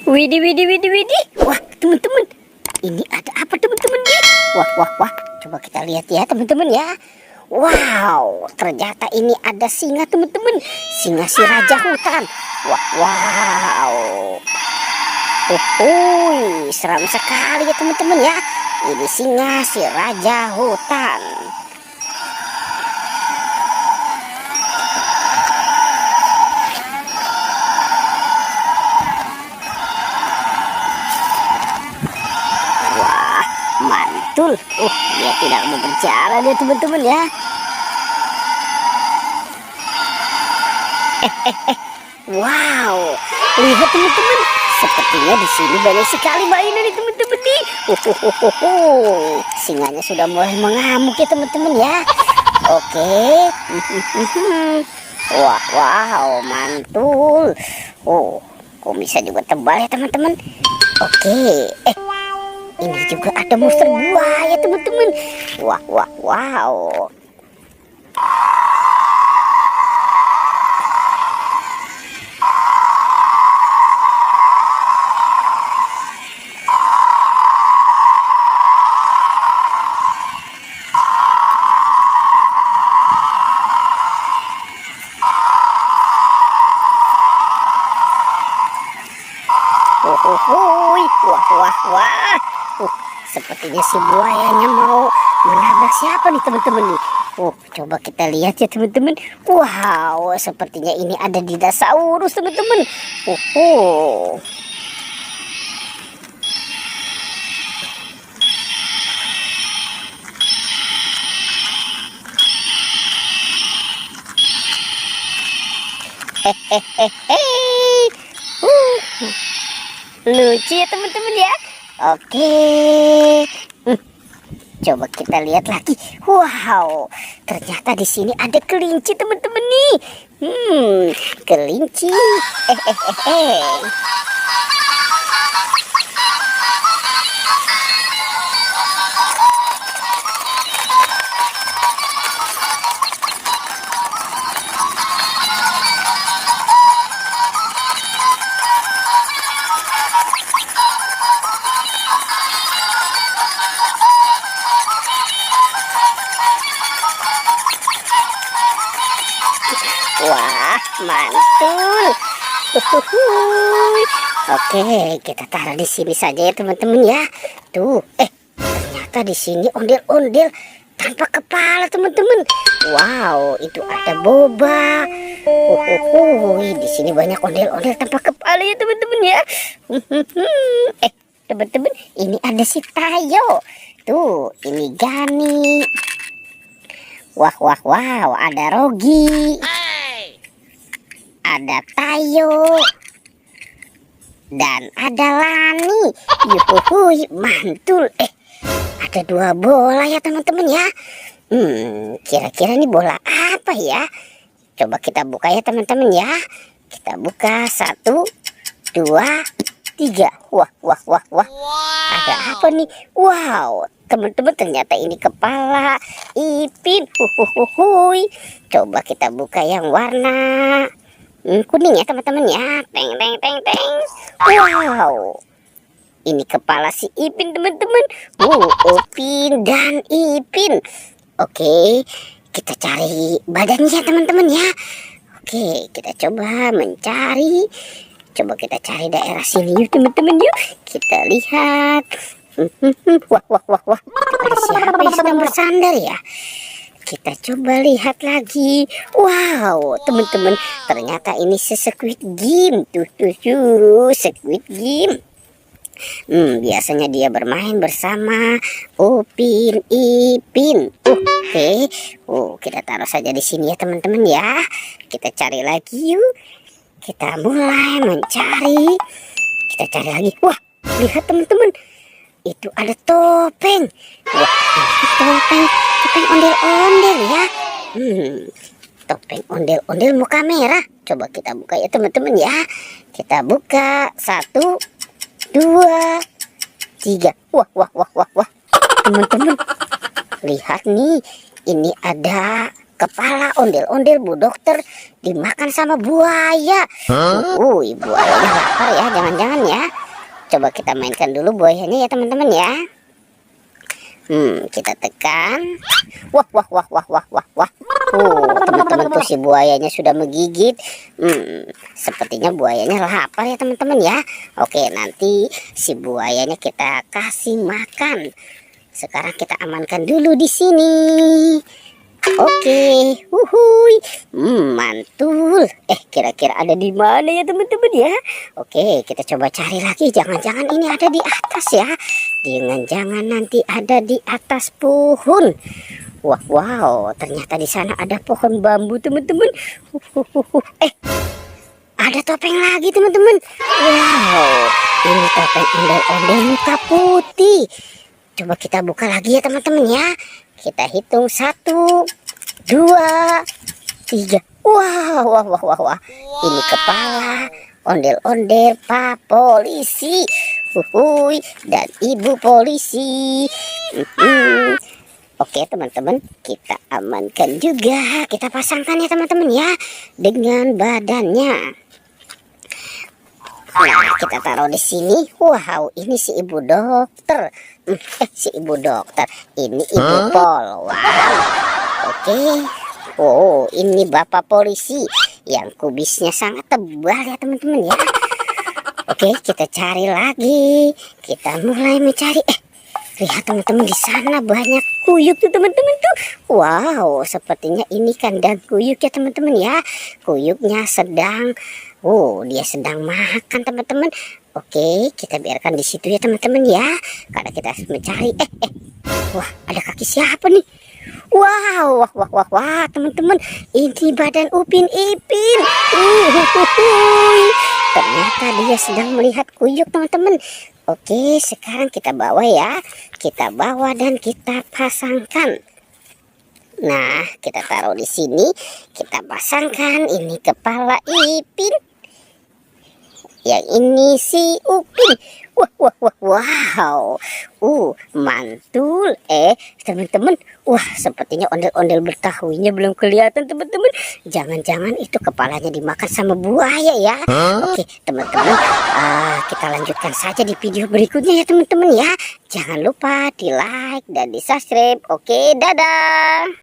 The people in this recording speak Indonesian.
Widih, widih, widih, widih. Wah, teman-teman, ini ada apa teman-teman nih? Wah, wah, wah. Coba kita lihat ya teman-teman ya. Wow, ternyata ini ada singa teman-teman. Singa si raja hutan. Wah, wow. Seram sekali ya teman-teman ya. Ini singa si raja hutan. Mantul. Dia tidak mau berbicara dia teman-teman ya. Wow, lihat teman-teman, sepertinya di sini banyak sekali mainan nih teman-teman nih. Singanya sudah mulai mengamuk ya teman-teman ya. Oke. Wah, wow, mantul. Kok bisa juga tebal ya teman-teman. Oke. Ini juga ada monster buaya teman-teman. Wah, wah, wow. Wah, wah, wah. Sepertinya si buayanya mau menabrak siapa nih teman-teman nih. Coba kita lihat ya teman-teman. Wow, sepertinya ini ada dinosaurus teman-teman. Lucu ya teman-teman ya. Oke. Coba kita lihat lagi. Wow, ternyata di sini ada kelinci teman-teman nih. Kelinci. Wah, mantul. Oke, kita taruh di sini saja ya teman-teman ya. Tuh, ternyata di sini ondel-ondel tanpa kepala teman-teman. Wow, itu ada boba. Di sini banyak ondel-ondel tanpa kepala ya teman-teman ya. Teman-teman, ini ada si Tayo. Tuh, ini Gani. Wah, wah, wow, ada Rogi. Ada Tayo dan ada Lani. Mantul. Ada 2 bola ya teman-teman ya. Kira-kira ini bola apa ya? Coba kita buka ya teman-teman ya. Kita buka 1, 2, 3. Wah, wah, wah, wah. Ada apa nih? Wow, teman-teman, ternyata ini kepala Ipin. Coba kita buka yang warna kuning ya teman-teman ya. Teng teng teng teng. Wow, ini kepala si Ipin teman-teman. Upin dan Ipin. Oke, kita cari badannya teman-teman ya. Oke, kita coba mencari. Coba kita cari daerah sini yuk teman-teman yuk. Kita lihat. Wah, wah, wah, wah. Ada siapa yang sedang bersandar ya? Kita coba lihat lagi. Wow, teman-teman, ternyata ini Squid Game. Tuh, Squid Game. Biasanya dia bermain bersama Upin Ipin. Oke. Kita taruh saja di sini ya teman-teman ya. Kita cari lagi yuk. Kita mulai mencari. Kita cari lagi. Wah, lihat teman-teman. Itu ada topeng. Wah, ini topeng ondel-ondel ya. Topeng ondel-ondel muka merah. Coba kita buka ya teman-teman ya. Kita buka 1, 2, 3. Wah, wah, wah, wah, wah. Teman-teman, lihat nih. Ini ada kepala ondel-ondel Bu Dokter dimakan sama buaya. Buayanya lapar ya, jangan-jangan ya. Coba kita mainkan dulu buayanya ya teman-teman ya. Kita tekan. Wah, wah, wah, wah, wah, wah, wah. Teman-teman tuh si buayanya sudah menggigit. Sepertinya buayanya lapar ya teman-teman ya. Oke, nanti si buayanya kita kasih makan. Sekarang kita amankan dulu di sini. Oke, mantul. Kira-kira ada di mana ya teman-teman ya? Oke, kita coba cari lagi. Jangan-jangan ini ada di atas ya. Jangan-jangan nanti ada di atas pohon. Wow, ternyata di sana ada pohon bambu teman-teman. Ada topeng lagi teman-teman. Wow, ini topeng ondel-ondel muka putih. Coba kita buka lagi ya teman-teman ya. Kita hitung 1, 2, 3. Wah. Ini kepala ondel-ondel Pak Polisi. Dan Ibu Polisi. Oke teman-teman, kita amankan juga. Kita pasangkan ya teman-teman ya dengan badannya. Nah, kita taruh di sini. Wow, ini si Ibu Dokter. Si Ibu Dokter. Ini Ibu Pol. Wow. Oke. Ini Bapak Polisi yang kubisnya sangat tebal ya teman-teman ya. Oke, kita cari lagi. Kita mulai mencari. Lihat teman-teman, di sana banyak kuyuk tuh teman-teman tuh. Wow, sepertinya ini kandang kuyuk ya teman-teman ya. Kuyuknya sedang dia sedang makan teman-teman. Oke, kita biarkan di situ ya teman-teman ya. Karena kita harus mencari. Wah, ada kaki siapa nih? Wah, teman-teman. Ini badan Upin Ipin. Ternyata dia sedang melihat kuyuk teman-teman. Oke, sekarang kita bawa ya. Kita bawa dan kita pasangkan. Nah, kita taruh di sini. Kita pasangkan. Ini kepala Ipin. Yang ini si Upin. Wow. Mantul. Teman-teman. Wah, sepertinya ondel-ondel bertahunya belum kelihatan teman-teman. Jangan-jangan itu kepalanya dimakan sama buaya ya. Oke, teman-teman. Kita lanjutkan saja di video berikutnya ya teman-teman ya. Jangan lupa di like dan di subscribe. Oke, dadah.